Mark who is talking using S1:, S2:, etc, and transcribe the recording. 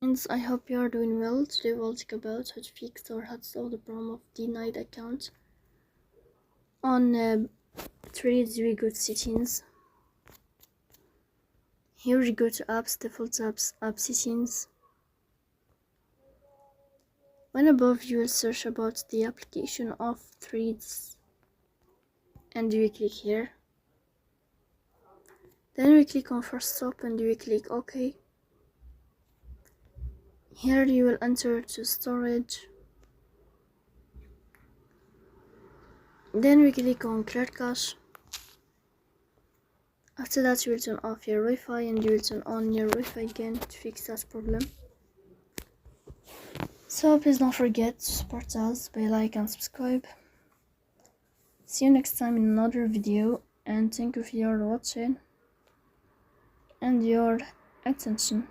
S1: Friends, I hope you are doing well. Today we'll talk about how to fix or how to solve the problem of denied account on Threads. We go to settings. Here we go to apps, default apps, app settings. When above you will search about the application of Threads and we click here. Then we click on first stop and we click OK. Here you will enter to storage. Then we click on clear cache. After that you will turn off your Wi-Fi and you will turn on your Wi-Fi again to fix that problem. So please don't forget to support us by like and subscribe. See you next time in another video, and thank you for your watching and your attention.